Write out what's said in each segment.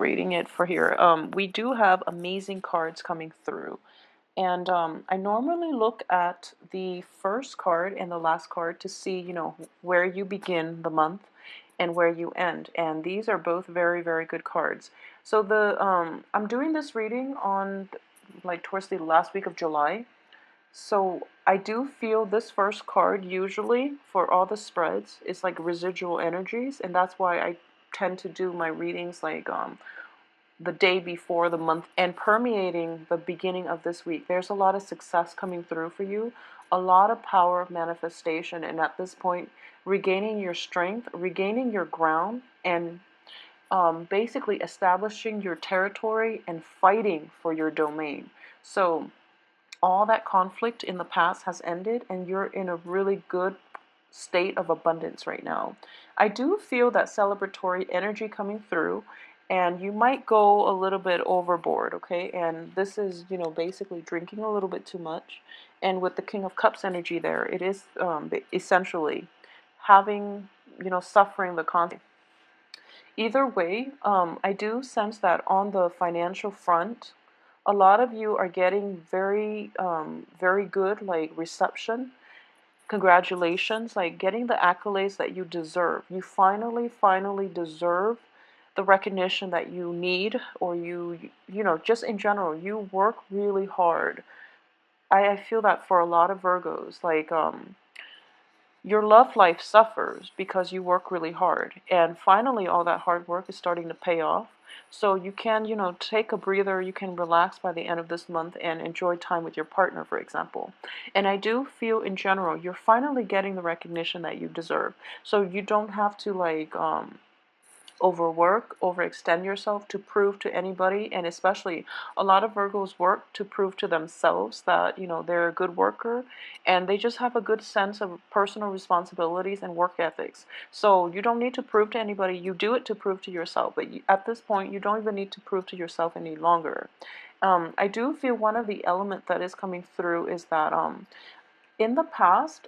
reading it for here. We do have amazing cards coming through. And I normally look at the first card and the last card to see, where you begin the month and where you end. And these are both very, very good cards. So I'm doing this reading on like towards the last week of July. So I do feel this first card usually for all the spreads is like residual energies, and that's why I tend to do my readings like the day before the month and permeating the beginning of this week. There's a lot of success coming through for you, a lot of power of manifestation, and at this point, regaining your strength, regaining your ground, and basically establishing your territory and fighting for your domain. So all that conflict in the past has ended, and you're in a really good state of abundance right now. I do feel that celebratory energy coming through, and you might go a little bit overboard, okay? And this is, basically drinking a little bit too much. And with the King of Cups energy there, it is essentially having, suffering the consequences. Either way, I do sense that on the financial front, a lot of you are getting very, very good like reception. Congratulations, like getting the accolades that you deserve. You finally deserve the recognition that you need, or just in general, you work really hard. I feel that for a lot of Virgos, like your love life suffers because you work really hard. And finally, all that hard work is starting to pay off. So you can, take a breather, you can relax by the end of this month and enjoy time with your partner, for example. And I do feel in general, you're finally getting the recognition that you deserve. So you don't have to like overwork, overextend yourself to prove to anybody, and especially a lot of Virgos work to prove to themselves that, they're a good worker, and they just have a good sense of personal responsibilities and work ethics. So you don't need to prove to anybody, you do it to prove to yourself, but at this point, you don't even need to prove to yourself any longer. I do feel one of the elements that is coming through is that in the past,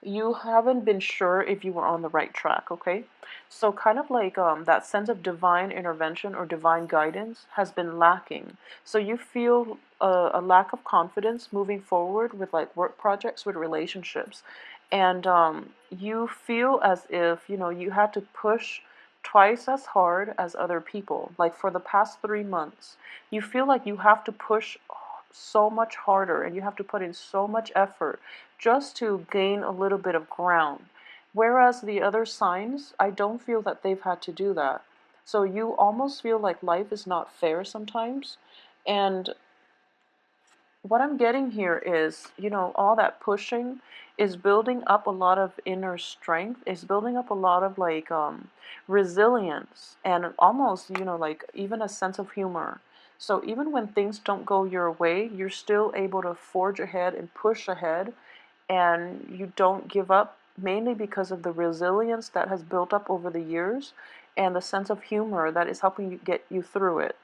you haven't been sure if you were on the right track, okay? So kind of like that sense of divine intervention or divine guidance has been lacking. So you feel a lack of confidence moving forward with like work projects, with relationships. And you feel as if, you had to push twice as hard as other people. Like for the past 3 months, you feel like you have to push so much harder and you have to put in so much effort just to gain a little bit of ground. Whereas the other signs, I don't feel that they've had to do that. So you almost feel like life is not fair sometimes. And what I'm getting here is, all that pushing is building up a lot of inner strength, is building up a lot of like resilience and almost, like even a sense of humor. So even when things don't go your way, you're still able to forge ahead and push ahead, and you don't give up, mainly because of the resilience that has built up over the years and the sense of humor that is helping you get you through it.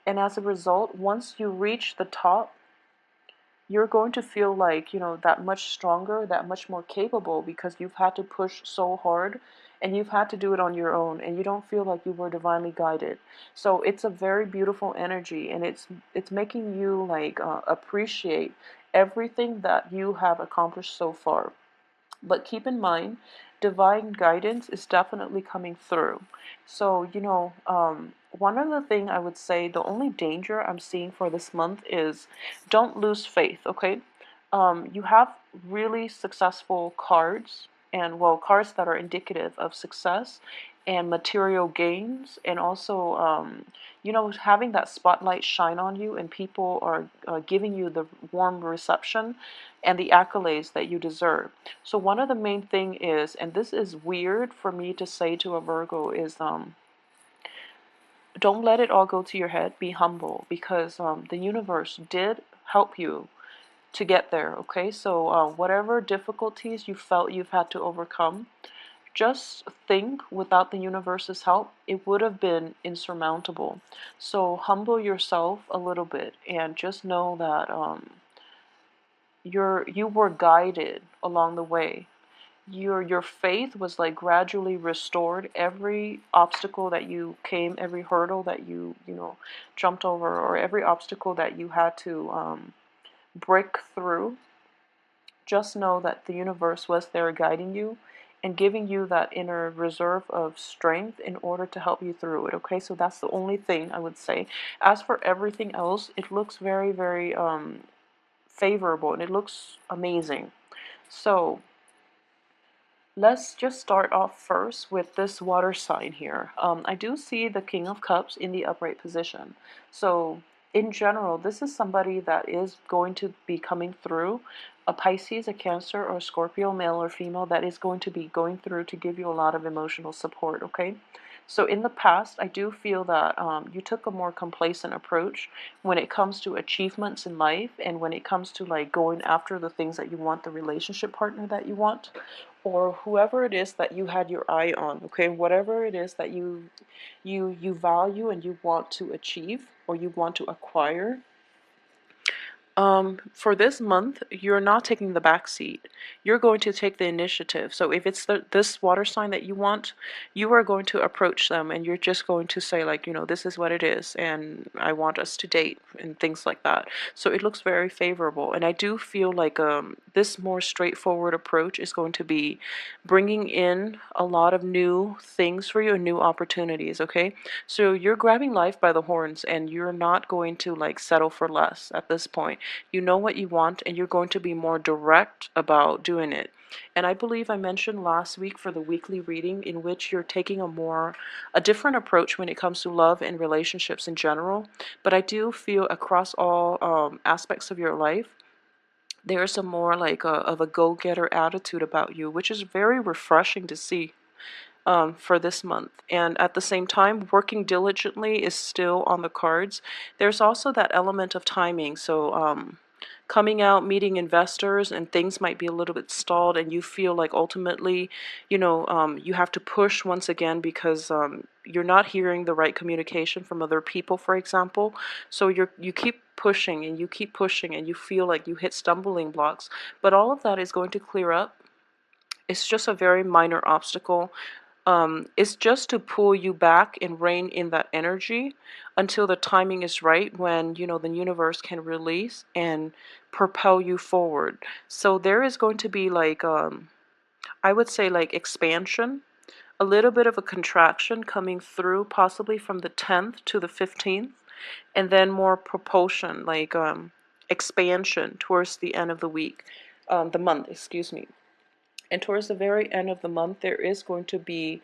And as a result, once you reach the top, you're going to feel like, that much stronger, that much more capable, because you've had to push so hard and you've had to do it on your own, and you don't feel like you were divinely guided. So it's a very beautiful energy, and it's making you like appreciate everything that you have accomplished so far. But keep in mind, divine guidance is definitely coming through. So, one other thing I would say, the only danger I'm seeing for this month is don't lose faith, okay? You have really successful cards, and well, cards that are indicative of success and material gains, and also, having that spotlight shine on you, and people are giving you the warm reception and the accolades that you deserve. So one of the main thing is, and this is weird for me to say to a Virgo, is don't let it all go to your head. Be humble, because the universe did help you to get there. Okay, so whatever difficulties you felt you've had to overcome, just think without the universe's help, it would have been insurmountable. So humble yourself a little bit and just know that you were guided along the way. your faith was like gradually restored. Every obstacle that you came, every hurdle that you know jumped over, or every obstacle that you had to break through, just know that the universe was there guiding you and giving you that inner reserve of strength in order to help you through it. Okay, so that's the only thing I would say. As for everything else, it looks very, very favorable, and it looks amazing. So let's just start off first with this water sign here. I do see the King of Cups in the upright position. So in general, this is somebody that is going to be coming through. A Pisces, a Cancer, or a Scorpio, male or female, that is going to be going through to give you a lot of emotional support, okay? So in the past, I do feel that you took a more complacent approach when it comes to achievements in life, and when it comes to like going after the things that you want, the relationship partner that you want, or whoever it is that you had your eye on, okay? Whatever it is that you value and you want to achieve or you want to acquire, for this month, you're not taking the back seat. You're going to take the initiative. So if it's this water sign that you want, you are going to approach them, and you're just going to say like, you know, this is what it is, and I want us to date and things like that. So it looks very favorable, and I do feel like this more straightforward approach is going to be bringing in a lot of new things for you and new opportunities. Okay, so you're grabbing life by the horns, and you're not going to like settle for less at this point. You know what you want, and you're going to be more direct about doing it. And I believe I mentioned last week for the weekly reading, in which you're taking a different approach when it comes to love and relationships in general. But I do feel across all aspects of your life, there's a more like of a go-getter attitude about you, which is very refreshing to see for this month. And at the same time, working diligently is still on the cards. There's also that element of timing. So coming out, meeting investors, and things might be a little bit stalled, and you feel like ultimately, you know, you have to push once again because you're not hearing the right communication from other people, for example. So you keep pushing and you keep pushing, and you feel like you hit stumbling blocks. But all of that is going to clear up. It's just a very minor obstacle. It's just to pull you back and rein in that energy until the timing is right, when you know the universe can release and propel you forward. So there is going to be like I would say like expansion, a little bit of a contraction coming through, possibly from the 10th to the 15th, and then more propulsion, like expansion towards the end of the week, the month, excuse me. And towards the very end of the month, there is going to be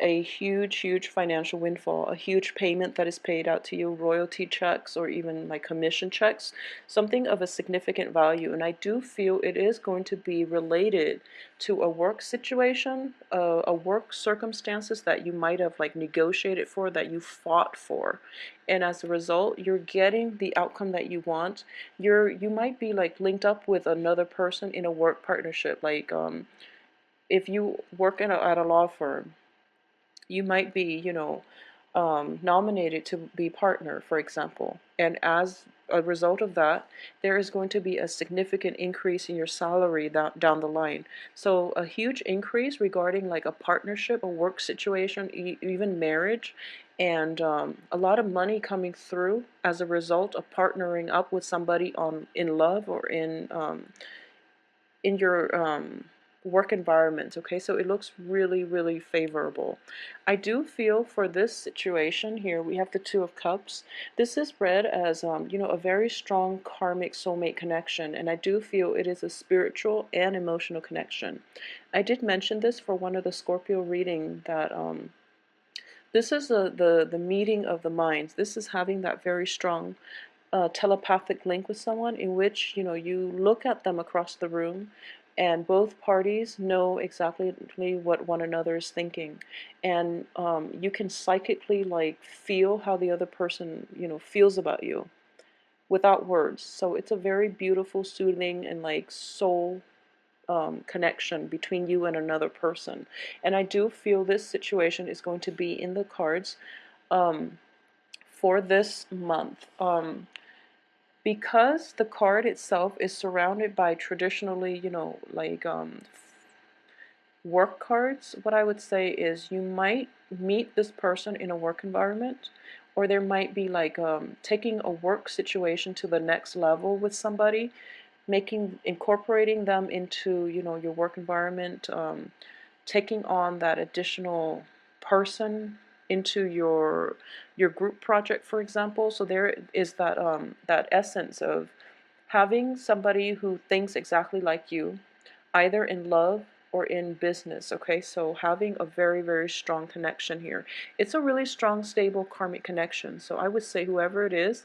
a huge, huge financial windfall, a huge payment that is paid out to you, royalty checks or even like commission checks, something of a significant value. And I do feel it is going to be related to a work situation, a work circumstances that you might have like negotiated for, that you fought for. And as a result, you're getting the outcome that you want. You might be like linked up with another person in a work partnership, like if you work at a law firm, you might be, you know, nominated to be partner, for example. And as a result of that, there is going to be a significant increase in your salary down the line. So a huge increase regarding like a partnership, a work situation, even marriage, and a lot of money coming through as a result of partnering up with somebody in love or in your work environment. Okay, so it looks really, really favorable. I do feel for this situation here, we have the Two of Cups. This is read as you know, a very strong karmic soulmate connection, and I do feel it is a spiritual and emotional connection. I did mention this for one of the Scorpio reading, that this is the meeting of the minds. This is having that very strong telepathic link with someone, in which, you know, you look at them across the room, and both parties know exactly what one another is thinking, and you can psychically like feel how the other person, you know, feels about you without words. So it's a very beautiful, soothing, and like soul connection between you and another person. And I do feel this situation is going to be in the cards um, for this month. Because the card itself is surrounded by traditionally, you know, like work cards, what I would say is you might meet this person in a work environment, or there might be like taking a work situation to the next level with somebody, incorporating them into, you know, your work environment, taking on that additional person into your group project, for example. So there is that that essence of having somebody who thinks exactly like you, either in love or in business. Okay, so having a very, very strong connection here. It's a really strong, stable karmic connection. So I would say whoever it is,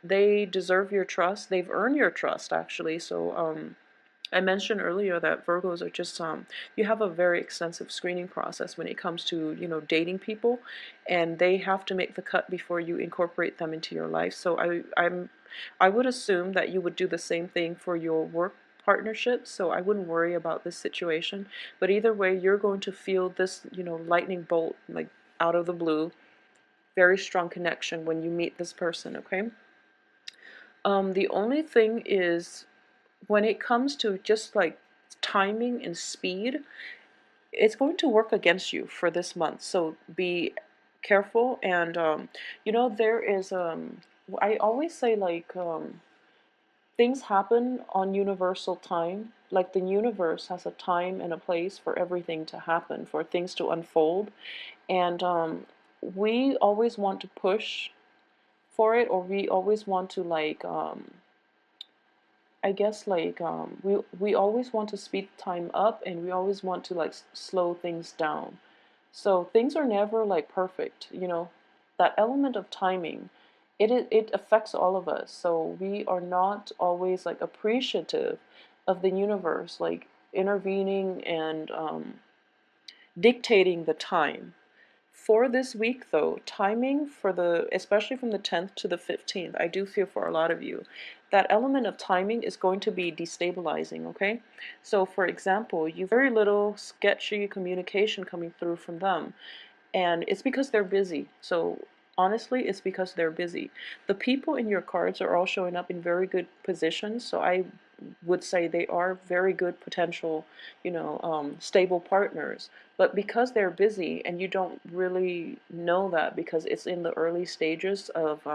they deserve your trust. They've earned your trust, actually. So I mentioned earlier that Virgos are just you have a very extensive screening process when it comes to, you know, dating people, and they have to make the cut before you incorporate them into your life. So I would assume that you would do the same thing for your work partnership, so I wouldn't worry about this situation. But either way, you're going to feel this, you know, lightning bolt like out of the blue, very strong connection when you meet this person, okay? The only thing is, when it comes to just like timing and speed, it's going to work against you for this month. So be careful. And you know, there is I always say like things happen on universal time. Like the universe has a time and a place for everything to happen, for things to unfold. And we always want to push for it, or we always want to like I guess like we always want to speed time up, and we always want to like slow things down. So things are never like perfect, you know. That element of timing, it affects all of us. So we are not always like appreciative of the universe like intervening and dictating the time. For this week, though, timing for the, especially from the 10th to the 15th, I do feel for a lot of you, that element of timing is going to be destabilizing, okay? So, for example, you very little sketchy communication coming through from them, and it's because they're busy. So, honestly, it's because they're busy. The people in your cards are all showing up in very good positions, so I would say they are very good potential, you know, stable partners. But because they're busy and you don't really know that because it's in the early stages of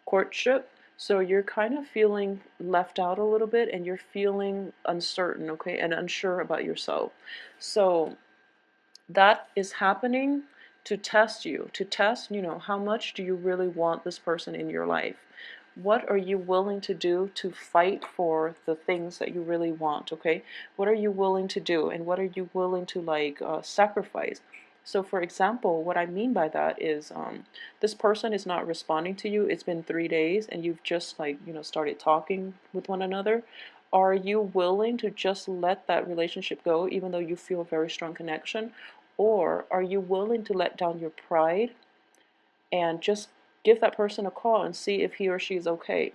courtship, so you're kind of feeling left out a little bit, and you're feeling uncertain, okay, and unsure about yourself. So that is happening to test you, to test, you know, how much do you really want this person in your life? What are you willing to do to fight for the things that you really want, okay? What are you willing to do, and what are you willing to like sacrifice? So for example, what I mean by that is this person is not responding to you. It's been 3 days and you've just like, you know, started talking with one another. Are you willing to just let that relationship go even though you feel a very strong connection? Or are you willing to let down your pride and just give that person a call and see if he or she is okay?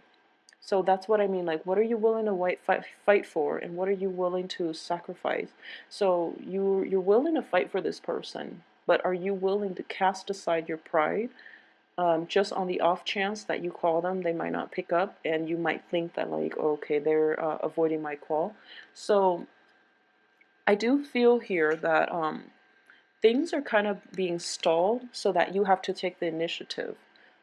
So that's what I mean. Like, what are you willing to fight for, and what are you willing to sacrifice? So you're willing to fight for this person, but are you willing to cast aside your pride, just on the off chance that you call them, they might not pick up, and you might think that like, okay, they're avoiding my call. So I do feel here that things are kind of being stalled so that you have to take the initiative.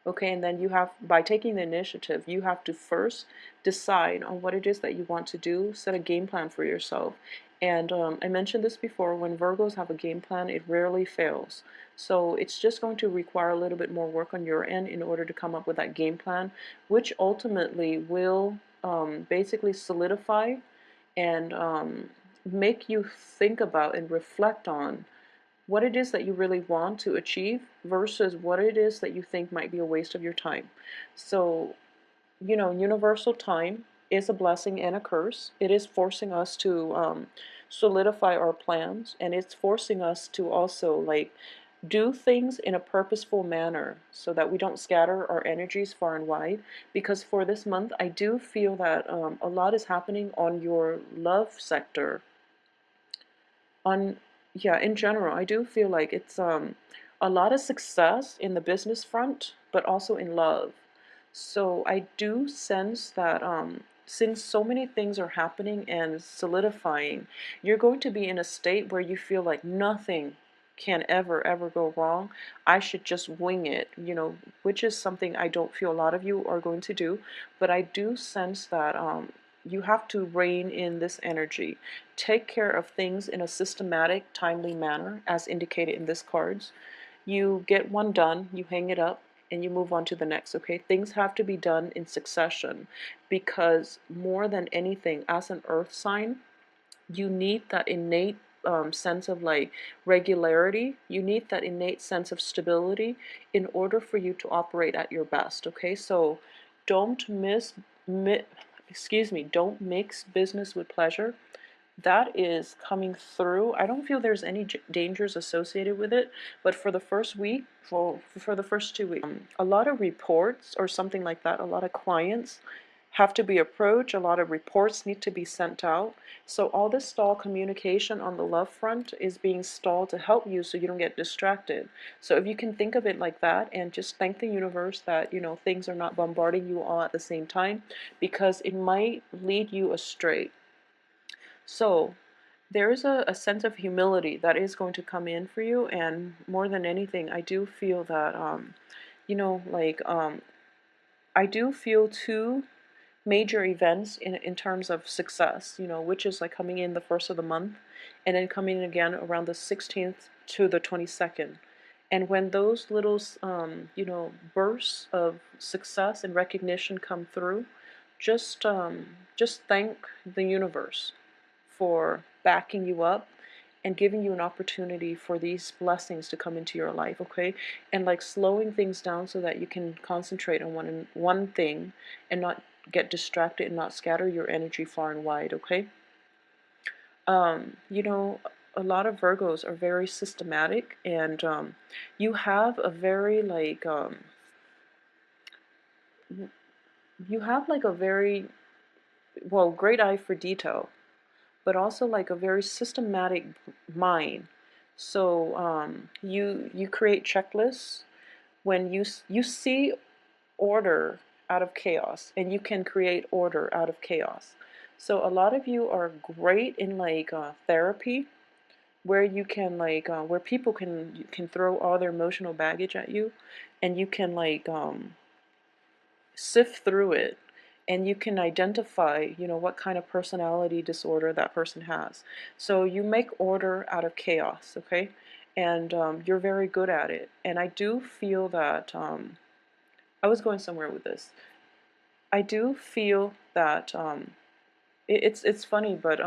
Okay, and then you have, by taking the initiative, you have to first decide on what it is that you want to do, set a game plan for yourself. And I mentioned this before, when Virgos have a game plan, it rarely fails. So it's just going to require a little bit more work on your end in order to come up with that game plan, which ultimately will basically solidify and make you think about and reflect on what it is that you really want to achieve versus what it is that you think might be a waste of your time. So, you know, universal time is a blessing and a curse. It is forcing us to solidify our plans, and it's forcing us to also like do things in a purposeful manner so that we don't scatter our energies far and wide. Because for this month, I do feel that a lot is happening on your love sector, on, yeah, in general. I do feel like it's a lot of success in the business front, but also in love. So I do sense that since so many things are happening and solidifying, you're going to be in a state where you feel like nothing can ever go wrong. I should just wing it, which is something I don't feel a lot of you are going to do. But I do sense that you have to rein in this energy. Take care of things in a systematic, timely manner, as indicated in this cards. You get one done, you hang it up, and you move on to the next, okay? Things have to be done in succession, because more than anything, as an earth sign, you need that innate sense of like regularity. You need that innate sense of stability in order for you to operate at your best, okay? So don't don't mix business with pleasure. That is coming through. I don't feel there's any dangers associated with it, but for the first week, for the first 2 weeks, a lot of reports or something like that, a lot of clients have to be approached, a lot of reports need to be sent out. So all this stall communication on the love front is being stalled to help you so you don't get distracted. So if you can think of it like that and just thank the universe that, things are not bombarding you all at the same time, because it might lead you astray. So there is a sense of humility that is going to come in for you, and more than anything, I do feel that, I do feel two major events in terms of success, which is like coming in the first of the month and then coming in again around the 16th to the 22nd. And when those little, bursts of success and recognition come through, just thank the universe for backing you up and giving you an opportunity for these blessings to come into your life, okay? And like slowing things down so that you can concentrate on one thing and not get distracted and not scatter your energy far and wide, okay? Um, you know, a lot of Virgos are very systematic, and you have a very you have like a very, well, great eye for detail, but also like a very systematic mind. So you create checklists when you see order out of chaos, and you can create order out of chaos. So a lot of you are great in like therapy, where you can where people can throw all their emotional baggage at you, and you can sift through it, and you can identify what kind of personality disorder that person has. So you make order out of chaos, okay? And you're very good at it. And I do feel that I was going somewhere with this. I do feel that it's funny, but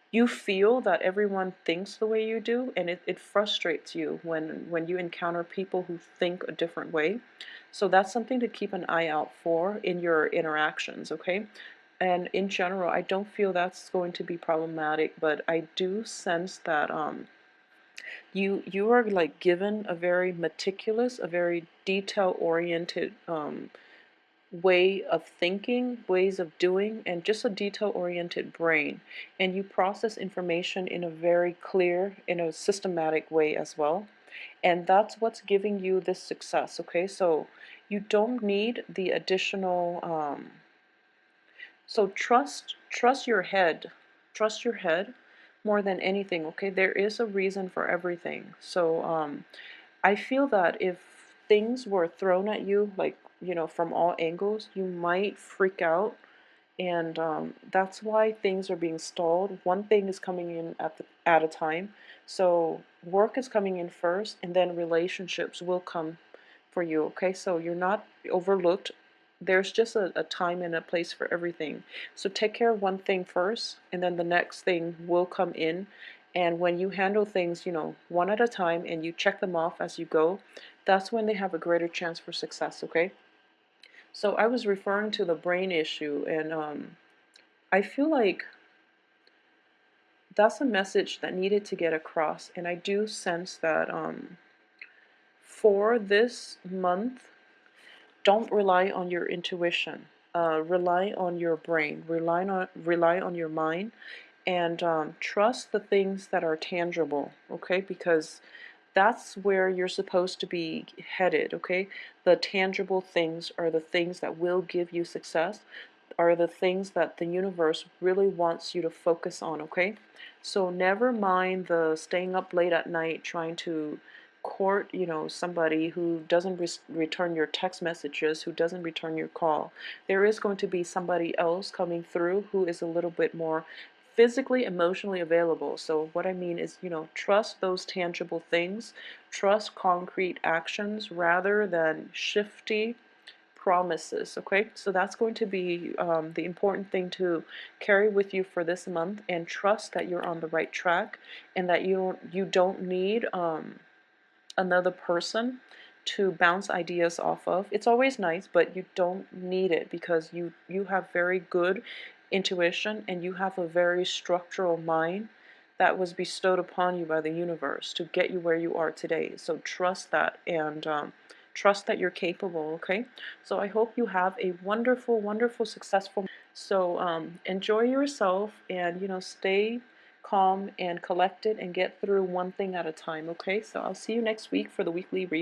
you feel that everyone thinks the way you do, and it frustrates you when you encounter people who think a different way. So that's something to keep an eye out for in your interactions, okay? And in general, I don't feel that's going to be problematic, but I do sense that you are like given a very meticulous, a very detail-oriented way of thinking, ways of doing, and just a detail-oriented brain. And you process information in a very clear, in a systematic way as well. And that's what's giving you this success, okay? So you don't need the additional, so trust your head. Trust your head more than anything, okay? There is a reason for everything. So I feel that if things were thrown at you, like, from all angles, you might freak out. And that's why things are being stalled. One thing is coming in at a time. So work is coming in first, and then relationships will come for you, okay? So you're not overlooked. There's just a time and a place for everything. So take care of one thing first, and then the next thing will come in. And when you handle things, one at a time, and you check them off as you go, that's when they have a greater chance for success, okay? So I was referring to the brain issue, and I feel like that's a message that needed to get across. And I do sense that for this month, don't rely on your intuition. Rely on your brain. Rely on your mind, and trust the things that are tangible. Okay, because that's where you're supposed to be headed. Okay, the tangible things are the things that will give you success. are the things that the universe really wants you to focus on, okay? So never mind the staying up late at night trying to court, somebody who doesn't return your text messages, who doesn't return your call. There is going to be somebody else coming through who is a little bit more physically, emotionally available. So what I mean is, trust those tangible things, trust concrete actions rather than shifty promises. Okay, so that's going to be the important thing to carry with you for this month, and trust that you're on the right track, and that you don't need another person to bounce ideas off of. It's always nice, but you don't need it, because you have very good intuition, and you have a very structural mind that was bestowed upon you by the universe to get you where you are today. So trust that, and trust that you're capable, okay? So I hope you have a wonderful, wonderful, successful. So enjoy yourself, and stay calm and collected, and get through one thing at a time, okay? So I'll see you next week for the weekly read.